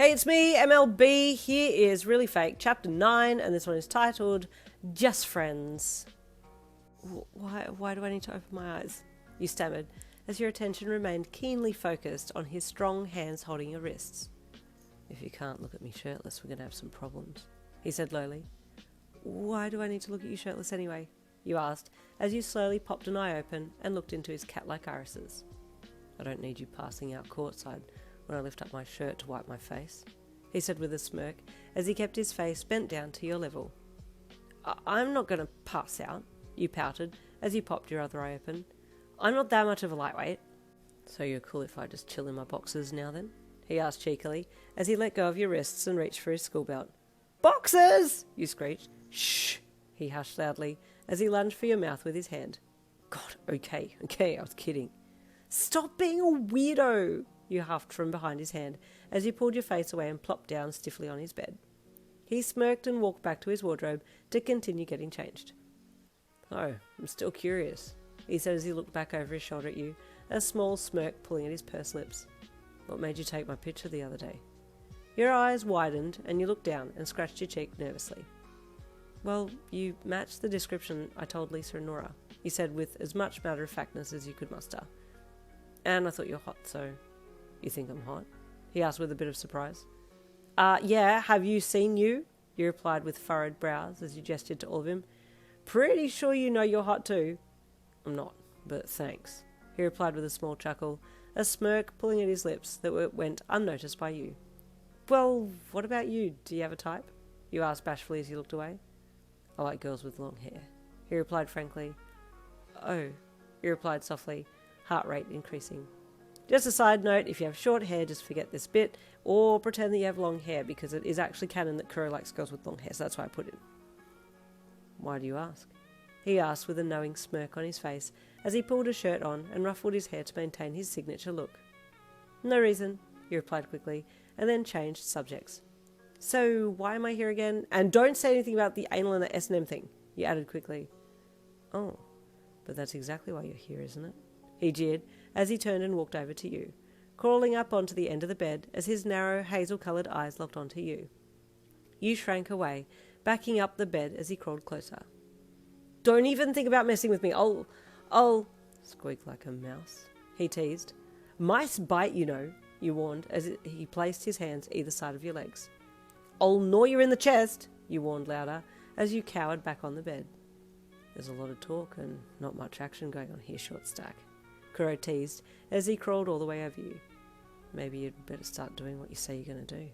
Hey, it's me, MLB. Here is Really Fake, Chapter 9, and this one is titled Just Friends. Why do I need to open my eyes? You stammered, as your attention remained keenly focused on his strong hands holding your wrists. If you can't look at me shirtless, we're going to have some problems, he said lowly. Why do I need to look at you shirtless anyway? You asked, as you slowly popped an eye open and looked into his cat-like irises. I don't need you passing out courtside when I lift up my shirt to wipe my face, he said with a smirk, as he kept his face bent down to your level. I'm not going to pass out, you pouted, as you popped your other eye open. I'm not that much of a lightweight. So you're cool if I just chill in my boxers now then? He asked cheekily, as he let go of your wrists and reached for his school belt. Boxers! You screeched. Shh! He hushed loudly, as he lunged for your mouth with his hand. God, okay, I was kidding. Stop being a weirdo! You huffed from behind his hand, as you pulled your face away and plopped down stiffly on his bed. He smirked and walked back to his wardrobe to continue getting changed. Oh, I'm still curious, he said as he looked back over his shoulder at you, a small smirk pulling at his pursed lips. What made you take my picture the other day? Your eyes widened, and you looked down and scratched your cheek nervously. Well, you matched the description I told Lisa and Nora, he said with as much matter-of-factness as you could muster. And I thought you were hot, so... You think I'm hot? He asked with a bit of surprise. Yeah, have you seen you? You replied with furrowed brows as you gestured to all of him. Pretty sure you know you're hot too. I'm not, but thanks, he replied with a small chuckle, a smirk pulling at his lips that went unnoticed by you. Well, what about you? Do you have a type? You asked bashfully as you looked away. I like girls with long hair, he replied frankly. Oh, he replied softly, heart rate increasing. Just a side note, if you have short hair, just forget this bit, or pretend that you have long hair, because it is actually canon that Kuroo likes girls with long hair, so that's why I put it. Why do you ask? He asked with a knowing smirk on his face, as he pulled his shirt on and ruffled his hair to maintain his signature look. No reason, he replied quickly, and then changed subjects. So, why am I here again? And don't say anything about the anal and the S&M thing, he added quickly. Oh, but that's exactly why you're here, isn't it? He jeered, as he turned and walked over to you, crawling up onto the end of the bed as his narrow, hazel-coloured eyes locked onto you. You shrank away, backing up the bed as he crawled closer. Don't even think about messing with me. I'll... Squeak like a mouse, he teased. Mice bite, you know, you warned, as he placed his hands either side of your legs. I'll gnaw you in the chest, you warned louder, as you cowered back on the bed. There's a lot of talk and not much action going on here, short stack, Kuroo teased, as he crawled all the way over you. Maybe you'd better start doing what you say you're going to do.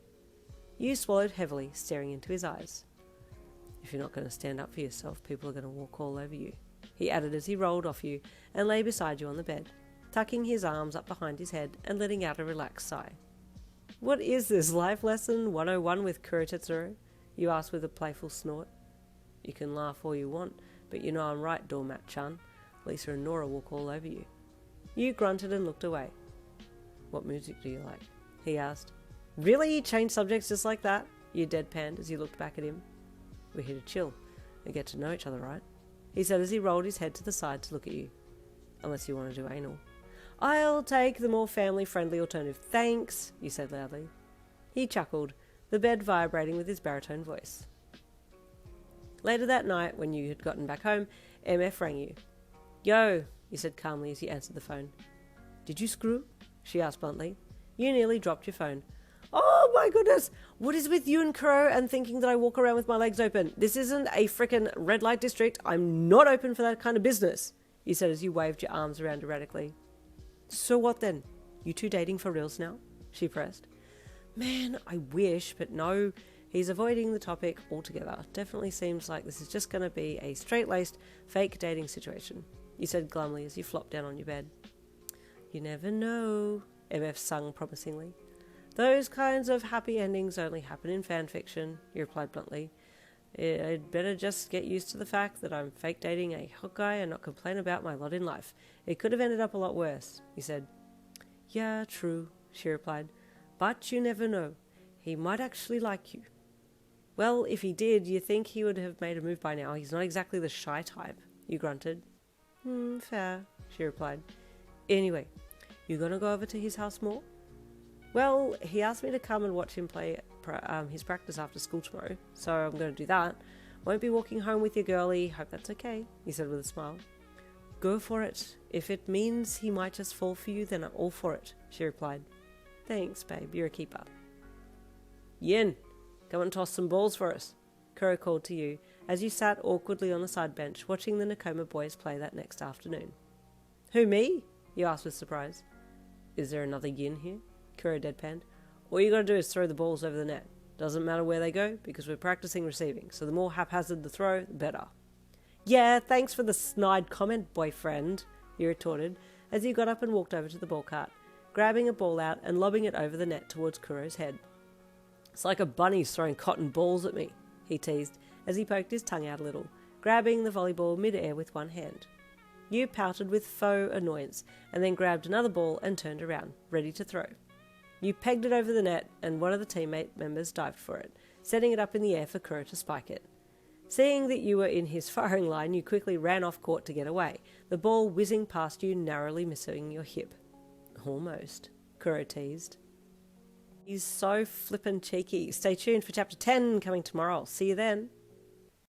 You swallowed heavily, staring into his eyes. If you're not going to stand up for yourself, people are going to walk all over you, he added as he rolled off you and lay beside you on the bed, tucking his arms up behind his head and letting out a relaxed sigh. What is this, Life Lesson 101 with Kuroo Tetsuro? You asked with a playful snort. You can laugh all you want, but you know I'm right, Doormat-chan. Lisa and Nora walk all over you. You grunted and looked away. What music do you like? He asked. Really? Change subjects just like that? You deadpanned as you looked back at him. We're here to chill and get to know each other, right? He said as he rolled his head to the side to look at you. Unless you want to do anal. I'll take the more family-friendly alternative, thanks, you said loudly. He chuckled, the bed vibrating with his baritone voice. Later that night, when you had gotten back home, MF rang you. Yo, you said calmly as you answered the phone. Did you screw? She asked bluntly. You nearly dropped your phone. Oh my goodness! What is with you and Kuroo and thinking that I walk around with my legs open? This isn't a frickin' red light district. I'm not open for that kind of business, you said as you waved your arms around erratically. So what then? You two dating for reals now? She pressed. Man, I wish, but no. He's avoiding the topic altogether. Definitely seems like this is just going to be a straight-laced, fake dating situation, you said glumly as you flopped down on your bed. You never know, MF sung promisingly. Those kinds of happy endings only happen in fanfiction, you replied bluntly. I'd better just get used to the fact that I'm fake dating a hot guy and not complain about my lot in life. It could have ended up a lot worse, he said. Yeah, true, she replied. But you never know. He might actually like you. Well, if he did, you think he would have made a move by now. He's not exactly the shy type, you grunted. Fair, she replied. Anyway, you gonna go over to his house more? Well, he asked me to come and watch him play his practice after school tomorrow, so I'm going to do that. Won't be walking home with your girlie. Hope that's okay, he said with a smile. Go for it. If it means he might just fall for you, then I'm all for it, she replied. Thanks, babe. You're a keeper. Yin, come and toss some balls for us, Kuroo called to you as you sat awkwardly on the side bench watching the Nakoma boys play that next afternoon. Who, me? You asked with surprise. Is there another Yin here? Kuroo deadpanned. All you gotta do is throw the balls over the net. Doesn't matter where they go, because we're practicing receiving, so the more haphazard the throw, the better. Yeah, thanks for the snide comment, boyfriend, he retorted as he got up and walked over to the ball cart, grabbing a ball out and lobbing it over the net towards Kuroo's head. It's like a bunny's throwing cotton balls at me, he teased as he poked his tongue out a little, grabbing the volleyball mid-air with one hand. Yu pouted with faux annoyance and then grabbed another ball and turned around, ready to throw. You pegged it over the net, and one of the teammate members dived for it, setting it up in the air for Kuroo to spike it. Seeing that you were in his firing line, you quickly ran off court to get away, the ball whizzing past you, narrowly missing your hip. Almost, Kuroo teased. He's so flippin' cheeky. Stay tuned for chapter 10 coming tomorrow. I'll see you then.